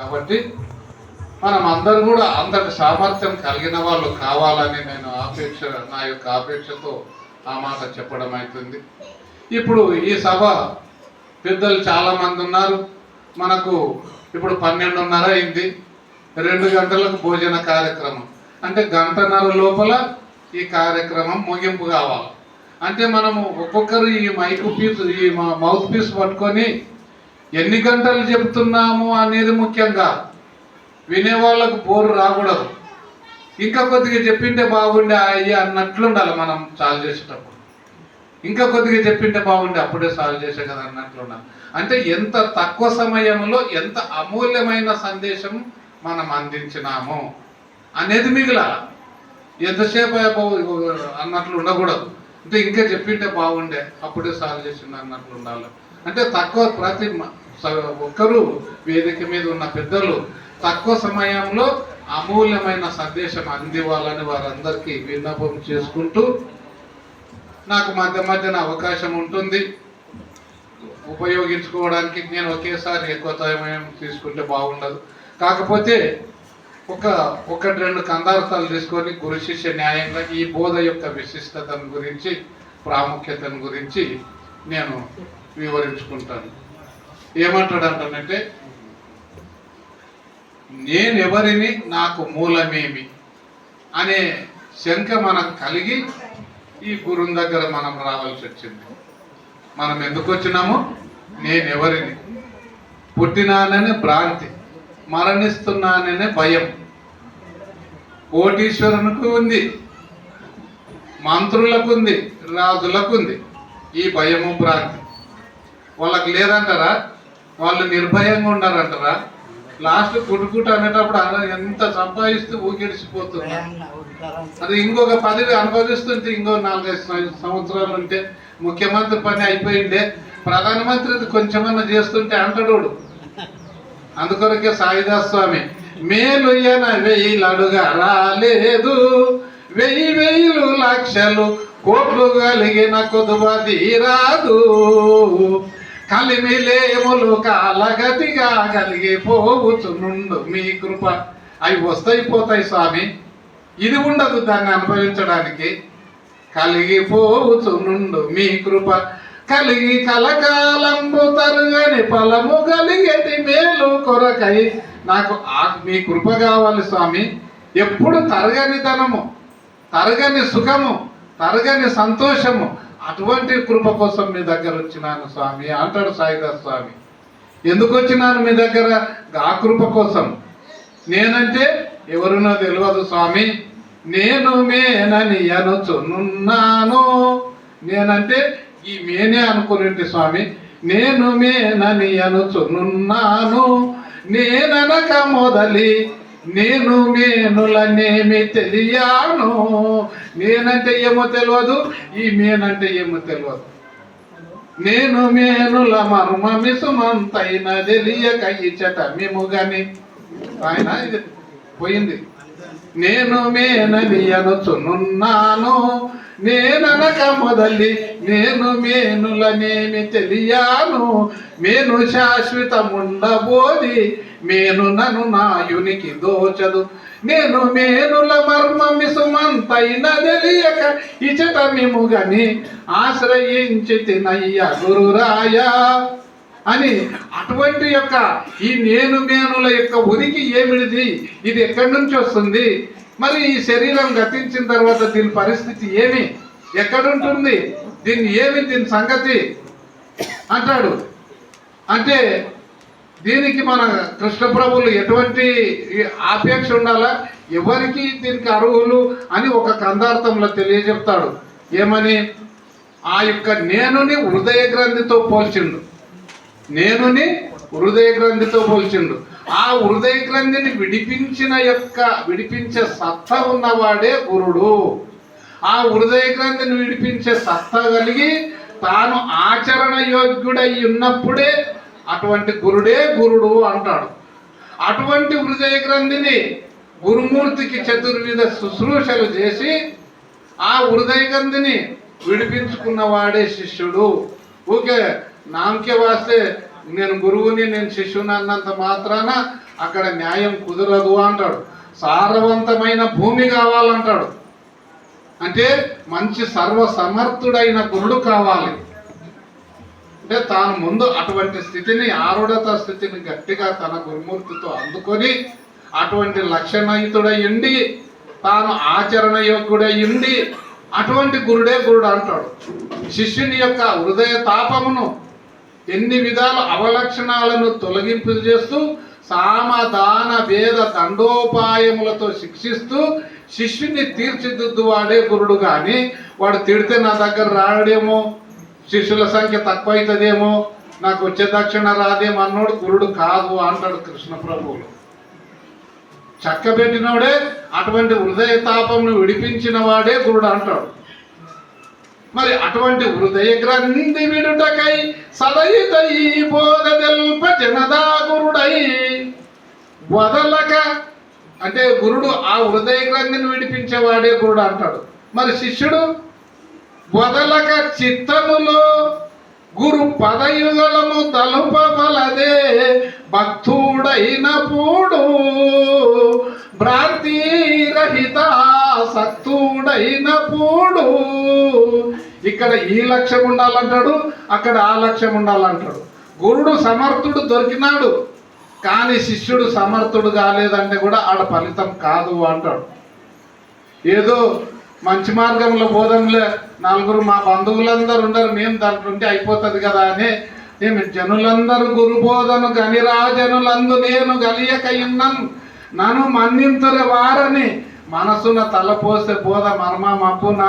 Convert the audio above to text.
కాబట్టి మనం అందరూ కూడా అంతటి సామర్థ్యం కలిగిన వాళ్ళు కావాలని నేను నా యొక్క ఆపేక్షతో ఆ మాట చెప్పడం అవుతుంది. ఇప్పుడు ఈ సభ పెద్దలు చాలామంది ఉన్నారు. మనకు ఇప్పుడు 12:30 అయింది. 2 గంటలకు భోజన కార్యక్రమం అంటే గంటన్నర లోపల ఈ కార్యక్రమం ముగింపు కావాలి. అంటే మనము ఒక్కొక్కరు ఈ మౌత్ పీస్ పట్టుకొని ఎన్ని గంటలు చెప్తున్నాము అనేది ముఖ్యంగా వినేవాళ్ళకు బోరు రాకూడదు. ఇంకా కొద్దిగా చెప్పింటే బాగుండే అయ్యి అన్నట్లు ఉండాలి. మనం సాల్వ్ చేసేటప్పుడు ఇంకా కొద్దిగా చెప్పింటే బాగుండే అప్పుడే సాల్వ్ చేసే కదా అన్నట్లు ఉండాలి. అంటే ఎంత తక్కువ సమయంలో ఎంత అమూల్యమైన సందేశం మనం అందించినాము అనేది మిగిలాల. ఎంతసేపు అన్నట్లు ఉండకూడదు. అంటే ఇంకా చెప్పింటే బాగుండే అప్పుడే సాల్వ్ చేసింది అన్నట్లు ఉండాలి. అంటే తక్కువ ప్రతి ఒక్కరూ వేదిక మీద ఉన్న పెద్దలు తక్కువ సమయంలో అమూల్యమైన సందేశం అందివ్వాలని వారందరికీ విన్నపం చేసుకుంటూ, నాకు మధ్యన అవకాశం ఉంటుంది ఉపయోగించుకోవడానికి. నేను ఒకేసారి ఎక్కువ సమయం తీసుకుంటే బాగుండదు. కాకపోతే ఒకటి రెండు కందార్థాలు తీసుకొని గురు శిష్య న్యాయంగా ఈ బోధ యొక్క విశిష్టతను గురించి ప్రాముఖ్యతను గురించి నేను వివరించుకుంటాను. ఏమంటాడంటే, నేనెవరిని, నాకు మూలమేమి అనే శంక మనకు కలిగి ఈ గురువు దగ్గర మనం రావాల్సి వచ్చింది. మనం ఎందుకు వచ్చినాము? నేనెవరిని, పుట్టినాననే భ్రాంతి, మరణిస్తున్నాననే భయం కోటీశ్వరునికి ఉంది, మంత్రులకు ఉంది, రాజులకు ఉంది. ఈ భయము భ్రాంతి వాళ్ళకి లేదంటారా? వాళ్ళు నిర్భయంగా ఉండారంటారా? లాస్ట్ కుటుకుట అనేటప్పుడు ఎంత సంపాదిస్తూ ఊగిడిచిపోతున్నా. అది ఇంకొక పదవి అనుభవిస్తుంటే ఇంకో 4-5 సంవత్సరాలు ఉంటే ముఖ్యమంత్రి పని అయిపోయిందే, ప్రధానమంత్రి కొంచెమన్నా చేస్తుంటే అంటడోడు. అందుకొరకే సాయిదాస్ స్వామి మేలుయ్యన 1000 అడుగా రాలేదు, 1000 లక్షలు కోట్లు కలిగిన కొదువది రాదు, కలిమిలేములు కాలగతిగా కలిగిపోవచ్చునుండు మీ కృప. అవి వస్తాయి పోతాయి స్వామి, ఇది ఉండదు దాన్ని అనుభవించడానికి. కలిగిపోవచ్చునుండు మీ కృప, కలిగి కలకాలంబు తరుగని ఫలము కలిగేటి మేలు కొరకై నాకు మీ కృప కావాలి స్వామి. ఎప్పుడు తరగని ధనము, తరగని సుఖము, తరగని సంతోషము, అటువంటి కృప కోసం మీ దగ్గర వచ్చినాను స్వామి అంటాడు సాయిదాస్ స్వామి. ఎందుకు వచ్చినాను మీ దగ్గర? ఆ కృప కోసం. నేనంటే ఎవరునో తెలియదు స్వామి, నేను మేనని అనుచునున్నాను. నేనంటే ఈ మేనే అనుకునేంటి స్వామి. నేను మేనని అనుచునున్నాను, నేననక మొదలి నేను మేనులనేమి తెలియాను. నేనంటే ఏమో తెలియదు, ఈ మేనంటే ఏమో తెలియదు. నేను మేనుల మర్మమిసుమంతైన తెలియక ఇచ్చట మేము గాని ఆయన ఇది పోయింది. నేను మేనని అనుచునున్నాను, నేననక మొదలి నేను మేనులనేమి తెలియాను. మేను శాశ్వతముండబోది, మేను నన్ను నాయునికి దోచదు. నేను మేనుల మర్మమిసుమంతైన తెలియక ఇచట మేము గని ఆశ్రయించి తినయ్య గురురాయ అని. అటువంటి యొక్క ఈ నేను మేనుల యొక్క ఉనికి ఏమిటిది? ఇది ఎక్కడి నుంచి వస్తుంది? మరి ఈ శరీరం గతించిన తర్వాత దీని పరిస్థితి ఏమి, ఎక్కడుంటుంది, దీని సంగతి అంటాడు. అంటే దీనికి మన కృష్ణ ప్రభువులు ఎటువంటి ఆపేక్ష ఉండాలా, ఎవరికి దీనికి అర్హులు అని ఒక కందార్థంలో తెలియజెప్తాడు. ఏమని? ఆ యొక్క నేనుని హృదయ గ్రంథితో పోల్చిండు. నేనుని హృదయ గ్రంథితో పోల్చిండు. ఆ హృదయ గ్రంథిని విడిపించే సత్తా ఉన్నవాడే గురుడు. ఆ హృదయ గ్రంథిని విడిపించే సత్తా కలిగి తాను ఆచరణ యోగ్యుడై ఉన్నప్పుడే అటువంటి గురుడే గురుడు అంటాడు. అటువంటి హృదయ గ్రంథిని గురుమూర్తికి చతుర్విధ శుశ్రూషలు చేసి ఆ హృదయ గ్రంథిని విడిపించుకున్నవాడే శిష్యుడు. ఊకే నామకే వాస్తే నేను గురువుని నేను శిష్యుని అన్నంత మాత్రాన అక్కడ న్యాయం కుదరదు అంటాడు. సారవంతమైన భూమి కావాలంటాడు. అంటే మంచి సర్వసమర్థుడైన గురుడు కావాలి. అంటే తాను ముందు అటువంటి స్థితిని, ఆరుడత స్థితిని గట్టిగా తన గురుమూర్తితో అందుకొని అటువంటి లక్షణయుతుడై ఉండి తాను ఆచరణ యోగ్యుడై ఉండి అటువంటి గురుడే గురుడు అంటాడు. శిష్యుని యొక్క హృదయ తాపమును ఎన్ని విధాల అవలక్షణాలను తొలగింపు చేస్తూ సామదాన భేద దండోపాయములతో శిక్షిస్తూ శిష్యుని తీర్చిదిద్దు వాడే గురుడు. కానీ వాడు తిడితే నా దగ్గర రాడేమో, శిష్యుల సంఖ్య తక్కువ అవుతుందేమో, నాకు వచ్చే దక్షిణ రాదేమో అన్నోడు గురుడు కాదు అంటాడు కృష్ణ ప్రభువులు. చక్కబెట్టినోడే, అటువంటి హృదయ తాపంను విడిపించిన వాడే గురుడు అంటాడు. మరి అటువంటి హృదయ గ్రంథి విడుటకై సదయితై బోధ తెల్ప జనదా గురుడై వదలక, అంటే గురుడు ఆ హృదయ గ్రంథిని విడిపించేవాడే గురుడు అంటాడు. మరి శిష్యుడు వదలక చిత్తములో గురు పదయుగలము తలుపబలదే భక్తుడైన పూడు భ్రాంతి రహిత సక్తుడైన పూడు. ఇక్కడ ఈ లక్ష్యం ఉండాలంటాడు, అక్కడ ఆ లక్ష్యం ఉండాలంటాడు. గురుడు సమర్థుడు దొరికినాడు, కానీ శిష్యుడు సమర్థుడు కాలేదంటే కూడా ఆడ ఫలితం కాదు అంటాడు. ఏదో మంచి మార్గంలో బోధనలే నలుగురు మా బంధువులందరూ ఉండరు, మేము దాంట్లో ఉంటే అయిపోతుంది కదా అని నేను జనులందరూ గురుబోధను గనిరాజనులందు నేను గలియకయున్నాను నన్ను మన్నింతుల వారని మనసున తలపోస్తే బోధ మర్మ మప్పున